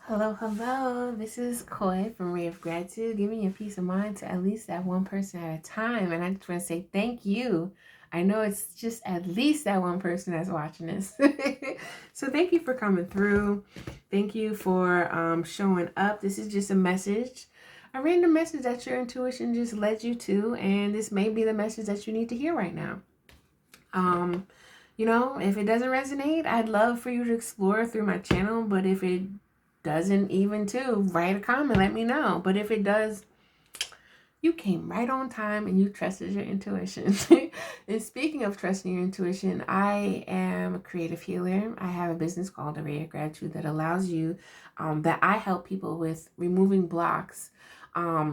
Hello, hello. This is Koi from Ray of Gratitude, giving you peace of mind to at least that one person at a time. And I just want to say thank you. I know it's just at least that one person that's watching this. So thank you for coming through. Thank you for showing up. This is just a random message that your intuition just led you to. And this may be the message that you need to hear right now. If it doesn't resonate, I'd love for you to explore through my channel. But if it doesn't, even too, write a comment, let me know. But if it does, you came right on time and you trusted your intuition. And speaking of trusting your intuition, I am a creative healer. I have a business called AOG Gratitude that allows you, that I help people with removing blocks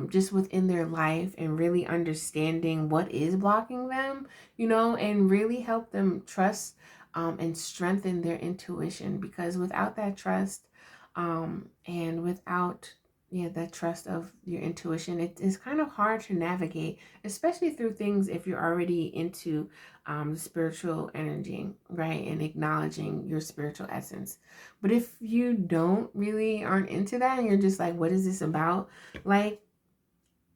just within their life and really understanding what is blocking them, and really help them trust and strengthen their intuition. Because without that trust, and without that trust of your intuition, it is kind of hard to navigate, especially through things if you're already into spiritual energy, right? And acknowledging your spiritual essence. But if you aren't into that and you're just like, what is this about? Like,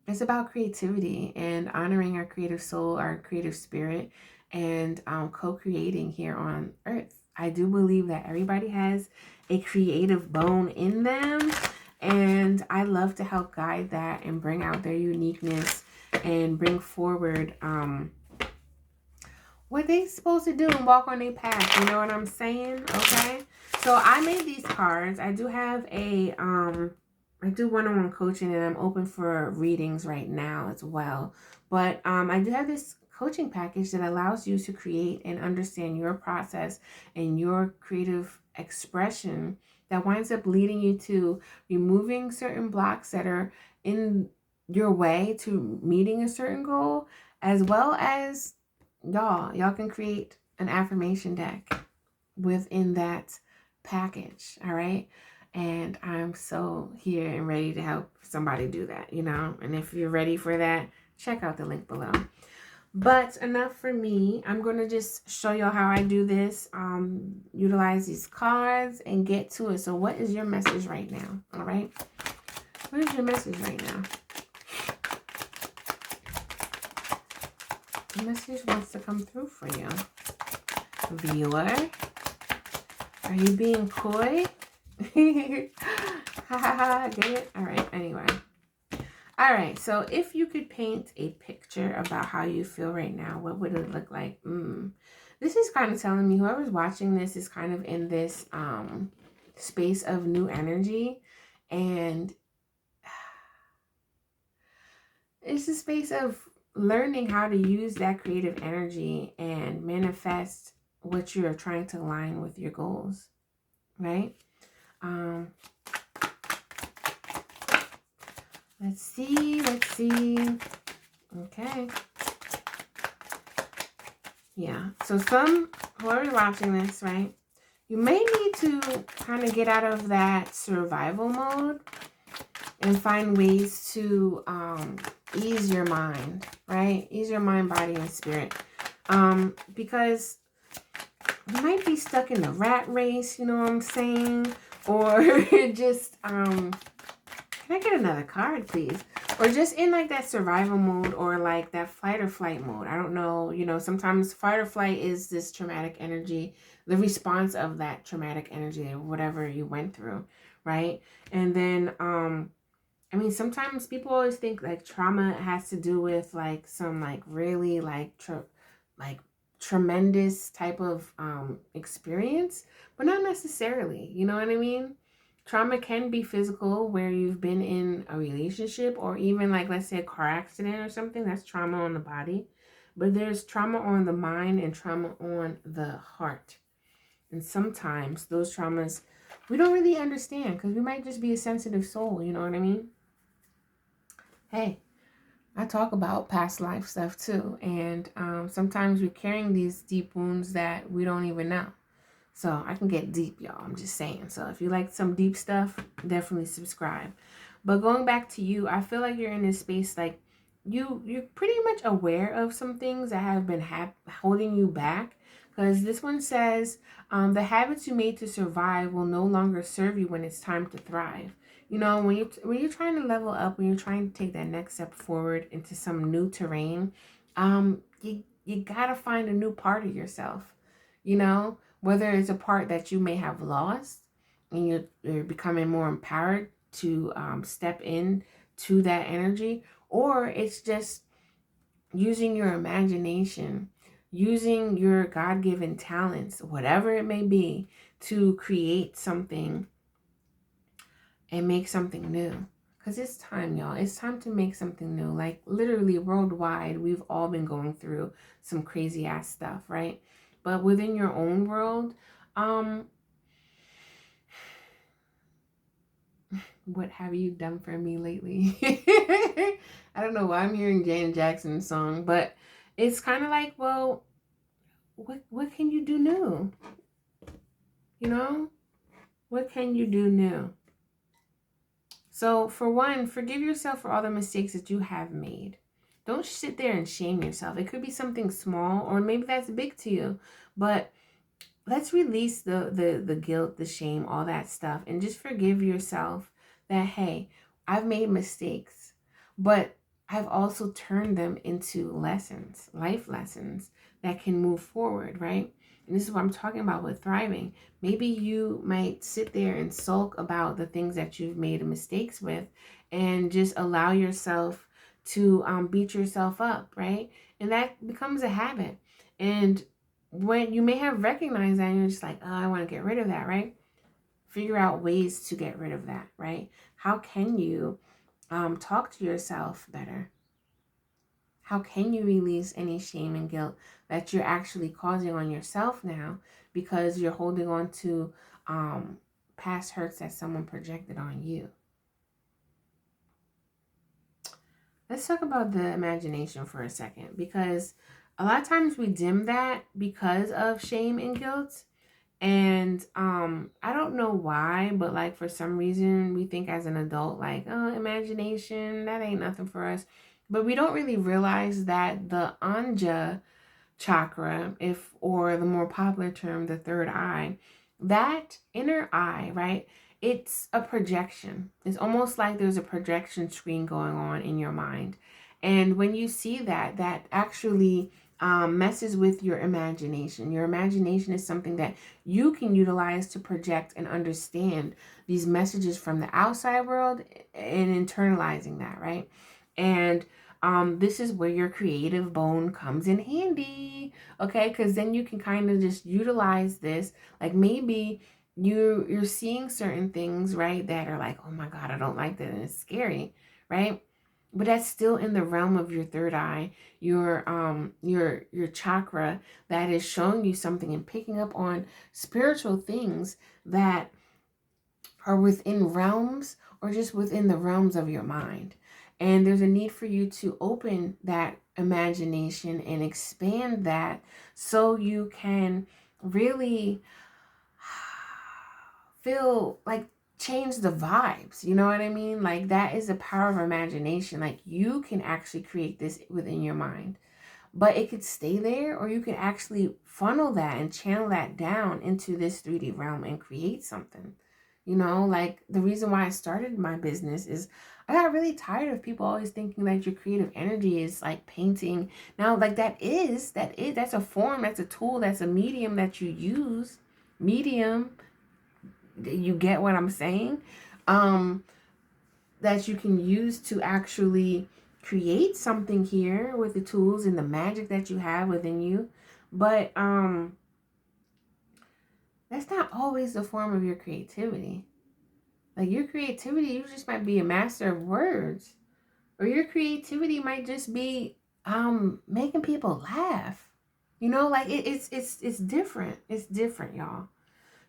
it's about creativity and honoring our creative soul, our creative spirit, and co-creating here on earth. I do believe that everybody has a creative bone in them, and I love to help guide that and bring out their uniqueness and bring forward what they supposed to do and walk on their path. You know what I'm saying? Okay. So I made these cards. I do have I do one-on-one coaching, and I'm open for readings right now as well. But I do have this coaching package that allows you to create and understand your process and your creative expression that winds up leading you to removing certain blocks that are in your way to meeting a certain goal, as well as y'all can create an affirmation deck within that package. All right. And I'm so here and ready to help somebody do that, and if you're ready for that, check out the link below. But enough for me. I'm going to just show y'all how I do this, utilize these cards and get to it. So what is your message right now? All right. What is your message right now? The message wants to come through for you. Viewer, are you being coy? Ha ha ha, get it? All right, anyway. All right, so if you could paint a picture about how you feel right now, what would it look like? This is kind of telling me whoever's watching this is kind of in this space of new energy, and it's a space of learning how to use that creative energy and manifest what you're trying to align with your goals, right? Let's see. Okay. Yeah. So whoever's watching this, right, you may need to kind of get out of that survival mode and find ways to ease your mind, right? Ease your mind, body, and spirit. Because you might be stuck in the rat race, you know what I'm saying? Or just, can I get another card, please? Or just in like that survival mode, or like that fight or flight mode. I don't know, sometimes fight or flight is this traumatic energy, the response of that traumatic energy or whatever you went through, right? And then, sometimes people always think like trauma has to do with like some like really like tremendous type of experience, but not necessarily, you know what I mean? Trauma can be physical, where you've been in a relationship, or even like, let's say, a car accident or something. That's trauma on the body. But there's trauma on the mind and trauma on the heart. And sometimes those traumas we don't really understand, because we might just be a sensitive soul, you know what I mean? Hey, I talk about past life stuff too. And sometimes we're carrying these deep wounds that we don't even know. So I can get deep, y'all. I'm just saying. So if you like some deep stuff, definitely subscribe. But going back to you, I feel like you're in this space, like you're pretty much aware of some things that have been holding you back. Because this one says, the habits you made to survive will no longer serve you when it's time to thrive. You know, when you're trying to level up, when you're trying to take that next step forward into some new terrain, you gotta find a new part of yourself. You know, whether it's a part that you may have lost, and you're becoming more empowered to step in to that energy, or it's just using your imagination, using your God-given talents, whatever it may be, to create something and make something new. Because it's time, y'all. It's time to make something new. Like, literally worldwide, we've all been going through some crazy ass stuff, right? But within your own world, what have you done for me lately? I don't know why I'm hearing Janet Jackson's song, but it's kind of like, well, what can you do new? You know? What can you do new? So, for one, forgive yourself for all the mistakes that you have made. Don't sit there and shame yourself. It could be something small, or maybe that's big to you, but let's release the guilt, the shame, all that stuff, and just forgive yourself that, hey, I've made mistakes, but I've also turned them into lessons, life lessons that can move forward, right? And this is what I'm talking about with thriving. Maybe you might sit there and sulk about the things that you've made mistakes with, and just allow yourself to beat yourself up, right? And that becomes a habit. And when you may have recognized that and you're just like, oh, I want to get rid of that, right? Figure out ways to get rid of that, right? How can you talk to yourself better? How can you release any shame and guilt that you're actually causing on yourself now because you're holding on to past hurts that someone projected on you? Let's talk about the imagination for a second, because a lot of times we dim that because of shame and guilt. And I don't know why, but like for some reason we think as an adult, like, oh, imagination, that ain't nothing for us. But we don't really realize that the Anja chakra, or the more popular term, the third eye, that inner eye, right? It's a projection. It's almost like there's a projection screen going on in your mind. And when you see that, that actually messes with your imagination. Your imagination is something that you can utilize to project and understand these messages from the outside world and internalizing that, right? And this is where your creative bone comes in handy, okay? Because then you can kind of just utilize this. Like maybe you're seeing certain things, right, that are like, oh my God, I don't like that, and it's scary, right? But that's still in the realm of your third eye, your chakra that is showing you something and picking up on spiritual things that are within realms or just within the realms of your mind. And there's a need for you to open that imagination and expand that so you can really feel like change the vibes. You know what I mean? Like that is the power of imagination. Like you can actually create this within your mind, but it could stay there, or you can actually funnel that and channel that down into this 3D realm and create something. You know, like the reason why I started my business is I got really tired of people always thinking that your creative energy is like painting. Now, like that's a form, that's a tool, that's a medium that you use. Medium, you get what I'm saying? That you can use to actually create something here with the tools and the magic that you have within you. But that's not always the form of your creativity. Like your creativity, you just might be a master of words, or your creativity might just be making people laugh. You know, like it's different. It's different, y'all.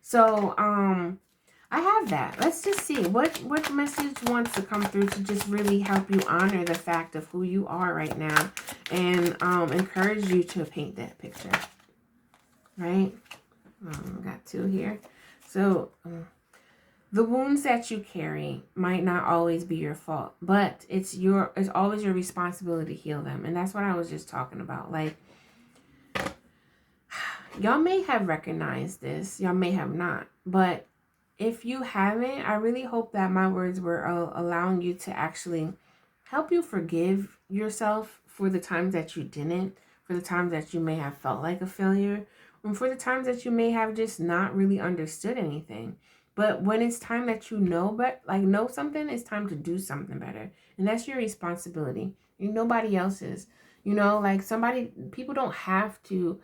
So I have that. Let's just see what message wants to come through to just really help you honor the fact of who you are right now, and encourage you to paint that picture. Right? Got two here. So the wounds that you carry might not always be your fault, but it's always your responsibility to heal them. And that's what I was just talking about. Like, y'all may have recognized this, y'all may have not, but if you haven't, I really hope that my words were allowing you to actually help you forgive yourself for the times that you didn't, for the times that you may have felt like a failure, and for the times that you may have just not really understood anything. But when it's time that you know, but like know something, it's time to do something better, and that's your responsibility. Nobody else's. Like people don't have to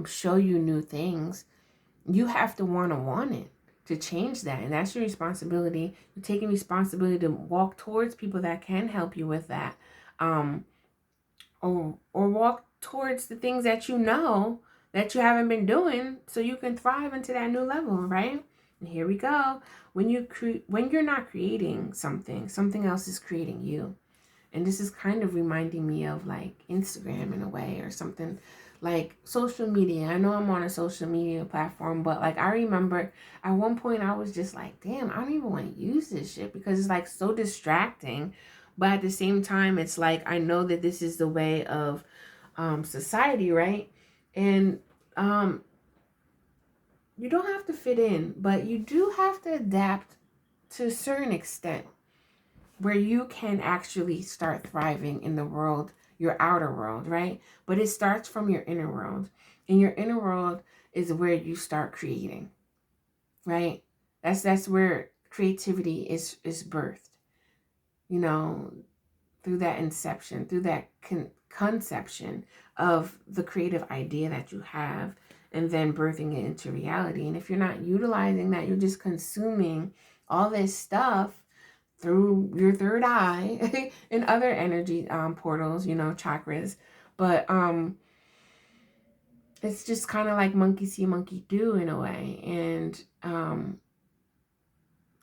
show you new things. You have to want it to change that, and that's your responsibility. You're taking responsibility to walk towards people that can help you with that, or walk towards the things that you know that you haven't been doing, so you can thrive into that new level, right? And here we go. When you're not creating something else is creating you. And this is kind of reminding me of like Instagram in a way, or something like social media. I know I'm on a social media platform, but like I remember at one point I was just like, damn, I don't even want to use this shit because it's like so distracting. But at the same time, it's like I know that this is the way of society, right? And you don't have to fit in, but you do have to adapt to a certain extent, where you can actually start thriving in the world, your outer world, right? But it starts from your inner world. And your inner world is where you start creating, right? That's where creativity is birthed, through that inception, through that conception of the creative idea that you have, and then birthing it into reality. And if you're not utilizing that, you're just consuming all this stuff through your third eye and other energy portals, chakras. But it's just kind of like monkey see, monkey do in a way. And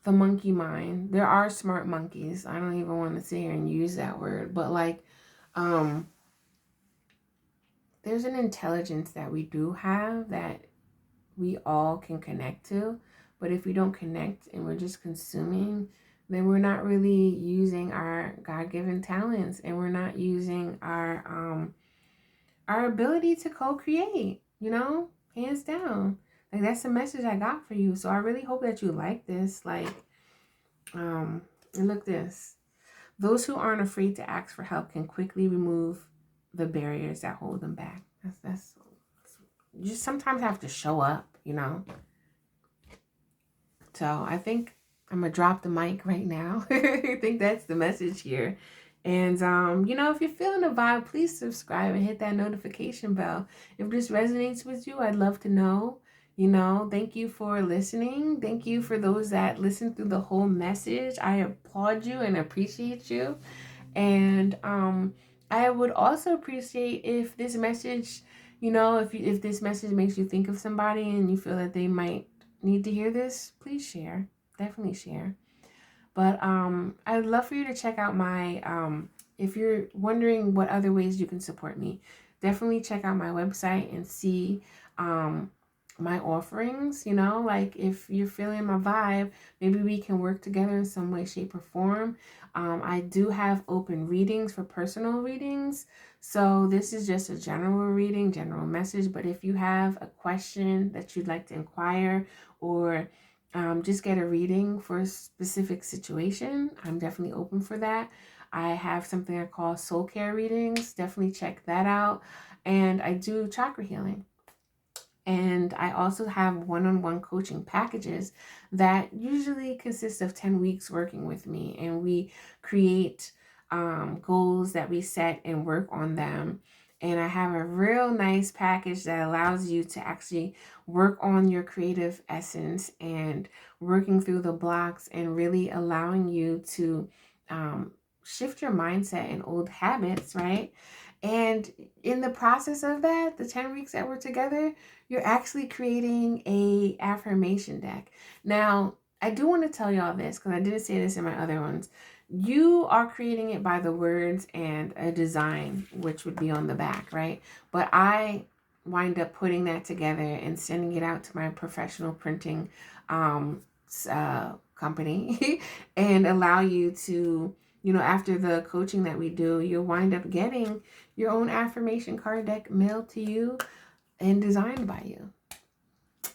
the monkey mind, there are smart monkeys. I don't even want to sit here and use that word, but like there's an intelligence that we do have that we all can connect to. But if we don't connect and we're just consuming, then we're not really using our God-given talents, and we're not using our ability to co-create, hands down. Like that's the message I got for you. So I really hope that you like this. Like, and look this. Those who aren't afraid to ask for help can quickly remove the barriers that hold them back. That's you just sometimes have to show up, So I think I'm gonna drop the mic right now. I think that's the message here. And if you're feeling the vibe, please subscribe and hit that notification bell. If this resonates with you, I'd love to know. Thank you for listening. Thank you for those that listened through the whole message. I applaud you and appreciate you. And I would also appreciate if this message, if this message makes you think of somebody and you feel that they might need to hear this, please share. Definitely share. But I'd love for you to check out my, if you're wondering what other ways you can support me, definitely check out my website and see my offerings. Like if you're feeling my vibe, maybe we can work together in some way, shape, or form. I do have open readings for personal readings. So this is just a general reading, general message. But if you have a question that you'd like to inquire, or just get a reading for a specific situation, I'm definitely open for that. I have something I call soul care readings. Definitely check that out. And I do chakra healing. And I also have one-on-one coaching packages that usually consist of 10 weeks working with me. And we create goals that we set and work on them. And I have a real nice package that allows you to actually work on your creative essence and working through the blocks and really allowing you to shift your mindset and old habits, right? And in the process of that, the 10 weeks that we're together, you're actually creating a affirmation deck. Now, I do want to tell y'all this because I didn't say this in my other ones. You are creating it by the words and a design, which would be on the back, right? But I wind up putting that together and sending it out to my professional printing company and allow you to, after the coaching that we do, you'll wind up getting your own affirmation card deck mailed to you and designed by you.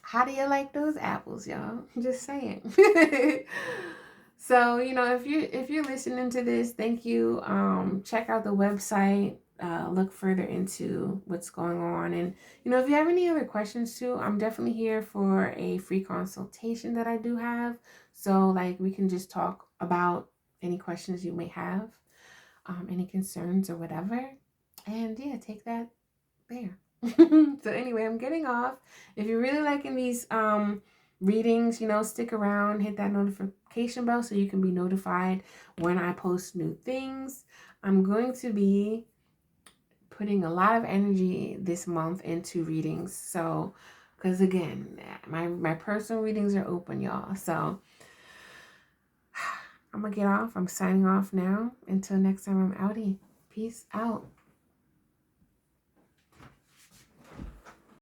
How do you like those apples, y'all? Just saying. So, if you're listening to this, thank you. Check out the website. Look further into what's going on. And, if you have any other questions too, I'm definitely here for a free consultation that I do have. So, like, we can just talk about any questions you may have, any concerns or whatever. And yeah, take that there. So anyway, I'm getting off. If you're really liking these readings, stick around, hit that notification bell so you can be notified when I post new things. I'm going to be putting a lot of energy this month into readings. So, because again, my personal readings are open, y'all. So I'm gonna get off. I'm signing off now. Until next time, I'm outie. Peace out.